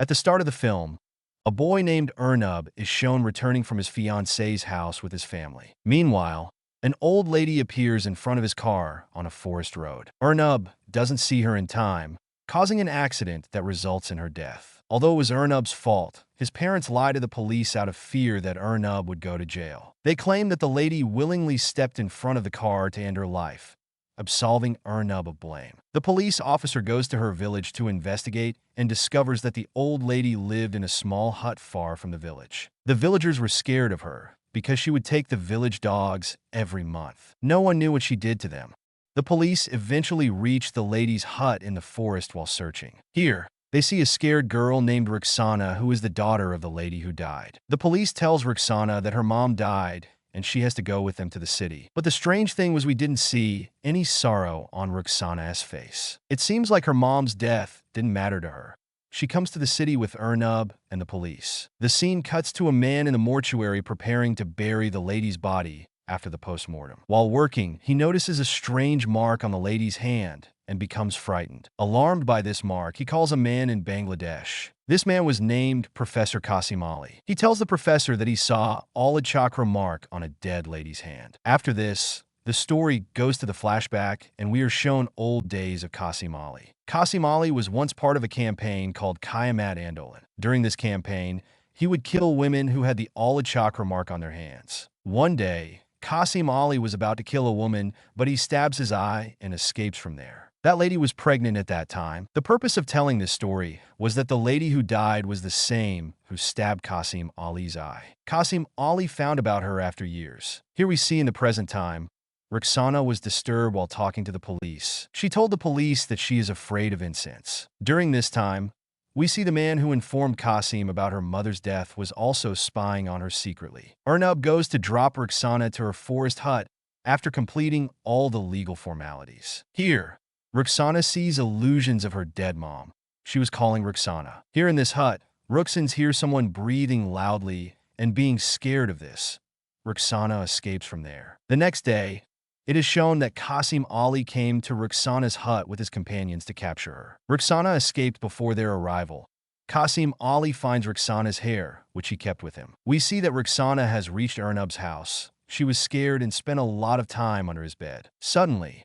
At the start of the film, a boy named Ernub is shown returning from his fiancee's house with his family. Meanwhile, an old lady appears in front of his car on a forest road. Ernub doesn't see her in time, causing an accident that results in her death. Although it was Ernub's fault, his parents lie to the police out of fear that Ernub would go to jail. They claim that the lady willingly stepped in front of the car to end her life, absolving Ernub of blame. The police officer goes to her village to investigate and discovers that the old lady lived in a small hut far from the village. The villagers were scared of her because she would take the village dogs every month. No one knew what she did to them. The police eventually reach the lady's hut in the forest while searching. Here, they see a scared girl named Roxana, who is the daughter of the lady who died. The police tells Roxana that her mom died and she has to go with them to the city. But the strange thing was we didn't see any sorrow on Roxana's face. It seems like her mom's death didn't matter to her. She comes to the city with Ernub and the police. The scene cuts to a man in the mortuary preparing to bury the lady's body after the postmortem. While working, he notices a strange mark on the lady's hand and becomes frightened. Alarmed by this mark, he calls a man in Bangladesh. This man was named Professor Qasim Ali. He tells the professor that he saw a chakra mark on a dead lady's hand. After this, the story goes to the flashback, and we are shown old days of Qasim Ali. Qasim Ali was once part of a campaign called Qiyamat Andolan. During this campaign, he would kill women who had the Ala chakra mark on their hands. One day, Qasim Ali was about to kill a woman, but he stabs his eye and escapes from there. That lady was pregnant at that time. The purpose of telling this story was that the lady who died was the same who stabbed Qasim Ali's eye. Qasim Ali found about her after years. Here we see in the present time, Roxana was disturbed while talking to the police. She told the police that she is afraid of incense. During this time, we see the man who informed Qasim about her mother's death was also spying on her secretly. Ernub goes to drop Roxana to her forest hut after completing all the legal formalities. Here, Roxana sees illusions of her dead mom. She was calling Roxana. Here in this hut, Roxans hears someone breathing loudly and being scared of this. Roxana escapes from there. The next day, it is shown that Qasim Ali came to Roxana's hut with his companions to capture her. Roxana escaped before their arrival. Qasim Ali finds Roxana's hair, which he kept with him. We see that Roxana has reached Ernub's house. She was scared and spent a lot of time under his bed. Suddenly,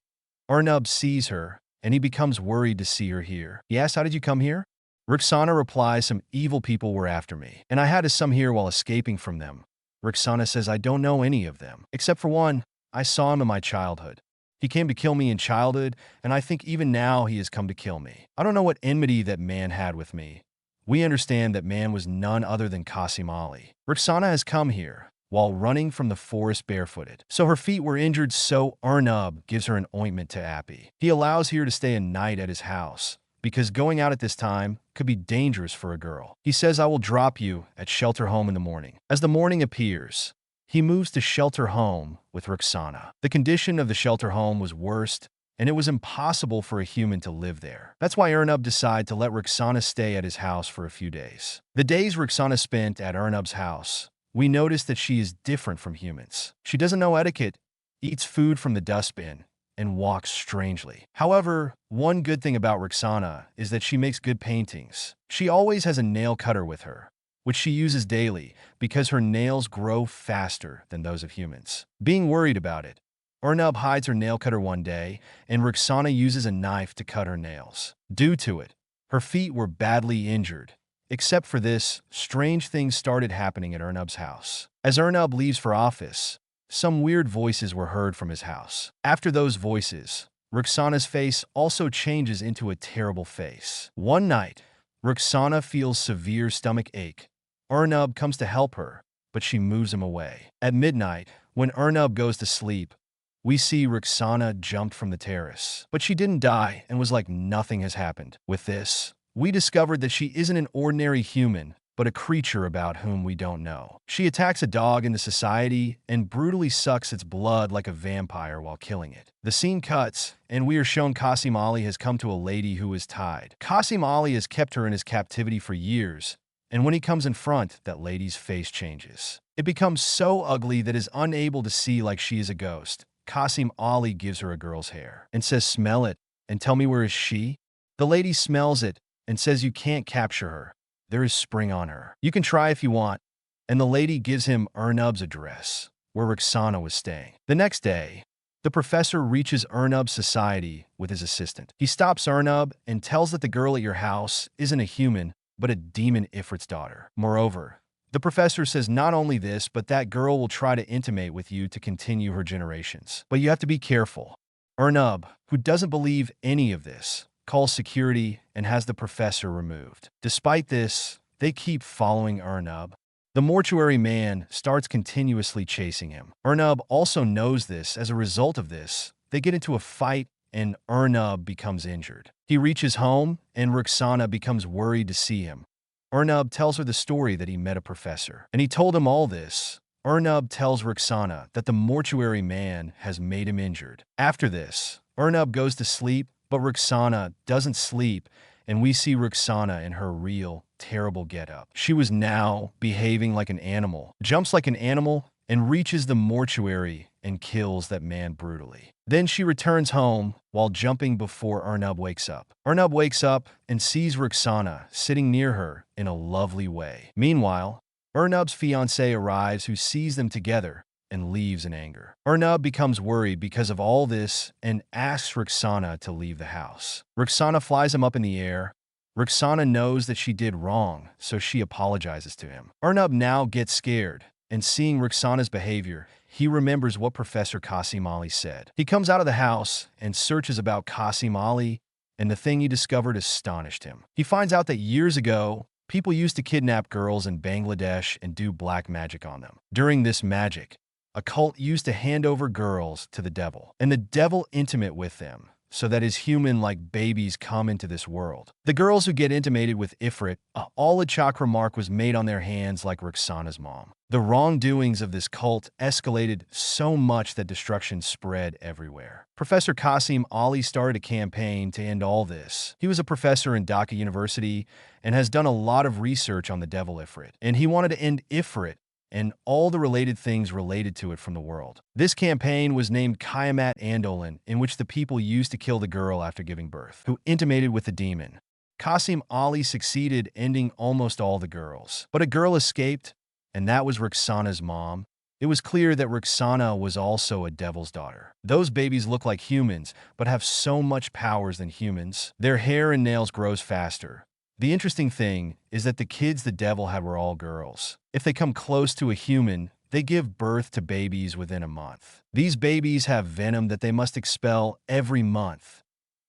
Ernub sees her, and he becomes worried to see her here. He asks, "How did you come here?" Roxana replies, "Some evil people were after me, and I had to come here while escaping from them." Roxana says, "I don't know any of them, except for one. I saw him in my childhood. He came to kill me in childhood, and I think even now he has come to kill me. I don't know what enmity that man had with me. We understand that man was none other than Qasim Ali. Roxana has come here while running from the forest barefooted. So her feet were injured, so Ernub gives her an ointment to Appy. He allows her to stay a night at his house, because going out at this time could be dangerous for a girl. He says, "I will drop you at shelter home in the morning." As the morning appears, he moves to shelter home with Roxana. The condition of the shelter home was worst, and it was impossible for a human to live there. That's why Ernub decided to let Roxana stay at his house for a few days. The days Roxana spent at Ernub's house, we notice that she is different from humans. She doesn't know etiquette, eats food from the dustbin, and walks strangely. However, one good thing about Roxana is that she makes good paintings. She always has a nail cutter with her, which she uses daily because her nails grow faster than those of humans. Being worried about it, Ernub hides her nail cutter one day, and Roxana uses a knife to cut her nails. Due to it, her feet were badly injured. Except for this, strange things started happening at Ernub's house. As Ernub leaves for office, some weird voices were heard from his house. After those voices, Roxana's face also changes into a terrible face. One night, Roxana feels severe stomach ache. Ernub comes to help her, but she moves him away. At midnight, when Ernub goes to sleep, we see Roxana jumped from the terrace. But she didn't die and was like nothing has happened. With this, we discovered that she isn't an ordinary human, but a creature about whom we don't know. She attacks a dog in the society and brutally sucks its blood like a vampire while killing it. The scene cuts, and we are shown Qasim Ali has come to a lady who is tied. Qasim Ali has kept her in his captivity for years, and when he comes in front, that lady's face changes. It becomes so ugly that is unable to see like she is a ghost. Qasim Ali gives her a girl's hair and says, "Smell it and tell me where is she?" The lady smells it and says, "You can't capture her. there is spring on her. You can try if you want. And the lady gives him Ernub's address, where Roxana was staying. The next day, the professor reaches Ernub's society with his assistant. He stops Ernub and tells that the girl at your house isn't a human, but a demon Ifrit's daughter. Moreover, the professor says not only this, but that girl will try to intimate with you to continue her generations. But you have to be careful. Ernub, who doesn't believe any of this, calls security and has the professor removed. Despite this, they keep following Ernub. The mortuary man starts continuously chasing him. Ernub also knows this. As a result of this, they get into a fight and Ernub becomes injured. He reaches home and Roxana becomes worried to see him. Ernub tells her the story that he met a professor, and he told him all this. Ernub tells Roxana that the mortuary man has made him injured. After this, Ernub goes to sleep, but Roxana doesn't sleep, and we see Roxana in her real, terrible getup. She was now behaving like an animal, jumps like an animal, and reaches the mortuary and kills that man brutally. Then she returns home while jumping before Ernub wakes up. Ernub wakes up and sees Roxana sitting near her in a lovely way. Meanwhile, Ernub's fiancée arrives, who sees them together and leaves in anger. Ernub becomes worried because of all this and asks Roxana to leave the house. Roxana flies him up in the air. Roxana knows that she did wrong, so she apologizes to him. Ernub now gets scared, and seeing Roxana's behavior, he remembers what Professor Qasim Ali said. He comes out of the house and searches about Qasim Ali, and the thing he discovered astonished him. He finds out that years ago, people used to kidnap girls in Bangladesh and do black magic on them. During this magic, a cult used to hand over girls to the devil, and the devil intimate with them, so that his human-like babies come into this world. The girls who get intimated with Ifrit, a Ala chakra mark was made on their hands like Roxana's mom. The wrongdoings of this cult escalated so much that destruction spread everywhere. Professor Qasim Ali started a campaign to end all this. He was a professor in Dhaka University and has done a lot of research on the devil Ifrit, and he wanted to end Ifrit and all the related things related to it from the world. This campaign was named Qiyamat Andolan, in which the people used to kill the girl after giving birth, who intimated with the demon. Qasim Ali succeeded, ending almost all the girls. But a girl escaped, and that was Roxana's mom. It was clear that Roxana was also a devil's daughter. Those babies look like humans, but have so much powers than humans. Their hair and nails grows faster. The interesting thing is that the kids the devil had were all girls. If they come close to a human, they give birth to babies within a month. These babies have venom that they must expel every month.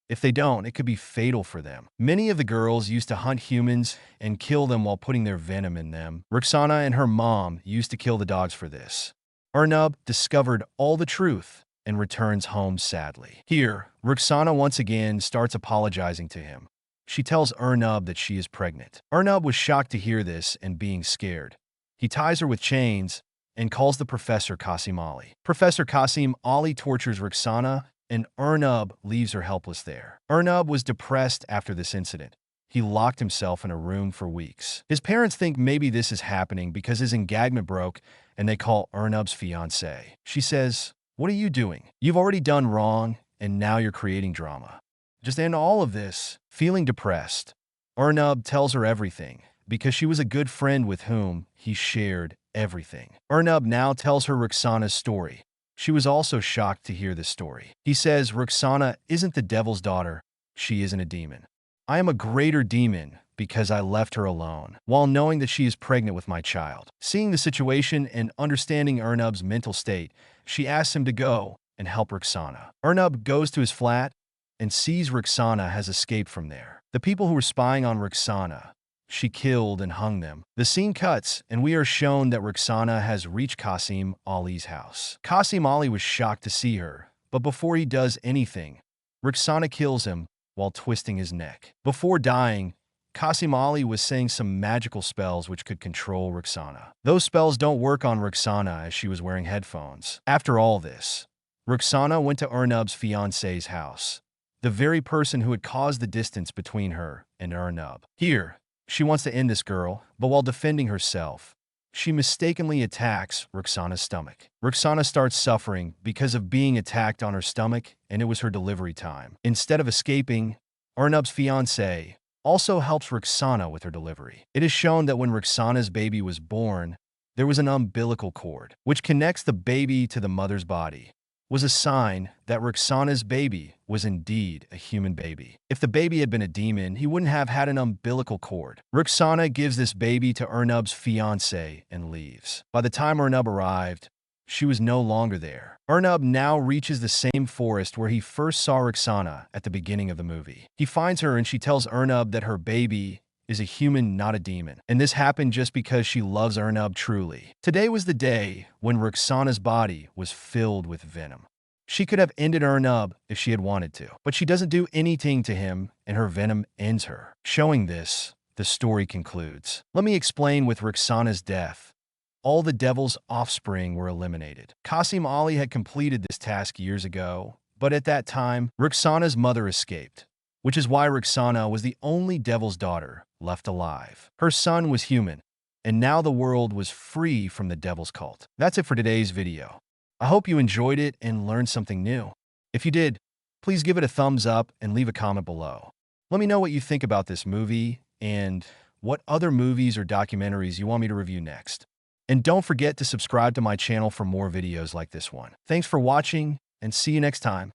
If they don't, it could be fatal for them. Many of the girls used to hunt humans and kill them while putting their venom in them. Roxana and her mom used to kill the dogs for this. Ernub discovered all the truth and returns home sadly. Here, Roxana once again starts apologizing to him. She tells Ernub that she is pregnant. Ernub was shocked to hear this and being scared. He ties her with chains and calls the Professor Qasim Ali. Professor Qasim Ali tortures Roxana, and Ernub leaves her helpless there. Ernub was depressed after this incident. He locked himself in a room for weeks. His parents think maybe this is happening because his engagement broke, and they call Ernub's fiancée. She says, "What are you doing? You've already done wrong, and now you're creating drama. Just end all of this." Feeling depressed, Ernub tells her everything because she was a good friend with whom he shared everything. Ernub now tells her Roxana's story. She was also shocked to hear this story. He says Roxana isn't the devil's daughter, she isn't a demon. I am a greater demon because I left her alone, while knowing that she is pregnant with my child. Seeing the situation and understanding Ernub's mental state, she asks him to go and help Roxana. Ernub goes to his flat and sees Roxana has escaped from there. The people who were spying on Roxana, she killed and hung them. The scene cuts, and we are shown that Roxana has reached Qasim Ali's house. Qasim Ali was shocked to see her, but before he does anything, Roxana kills him while twisting his neck. Before dying, Qasim Ali was saying some magical spells which could control Roxana. Those spells don't work on Roxana as she was wearing headphones. After all this, Roxana went to Ernub's fiancé's house, the very person who had caused the distance between her and Ernub. Here, she wants to end this girl, but while defending herself, she mistakenly attacks Roxana's stomach. Roxana starts suffering because of being attacked on her stomach, and it was her delivery time. Instead of escaping, Ernub's fiancé also helps Roxana with her delivery. It is shown that when Roxana's baby was born, there was an umbilical cord, which connects the baby to the mother's body, was a sign that Roxana's baby was indeed a human baby. If the baby had been a demon, he wouldn't have had an umbilical cord. Roxana gives this baby to Ernub's fiancé and leaves. By the time Ernub arrived, she was no longer there. Ernub now reaches the same forest where he first saw Roxana at the beginning of the movie. He finds her and she tells Ernub that her baby is a human, not a demon. And this happened just because she loves Ernub truly. Today was the day when Roxana's body was filled with venom. She could have ended Ernub if she had wanted to, but she doesn't do anything to him and her venom ends her. Showing this, the story concludes. Let me explain. With Roxana's death, all the devil's offspring were eliminated. Qasim Ali had completed this task years ago, but at that time, Roxana's mother escaped, which is why Roxana was the only devil's daughter left alive. Her son was human, and now the world was free from the devil's cult. That's it for today's video. I hope you enjoyed it and learned something new. If you did, please give it a thumbs up and leave a comment below. Let me know what you think about this movie and what other movies or documentaries you want me to review next. And don't forget to subscribe to my channel for more videos like this one. Thanks for watching, and see you next time.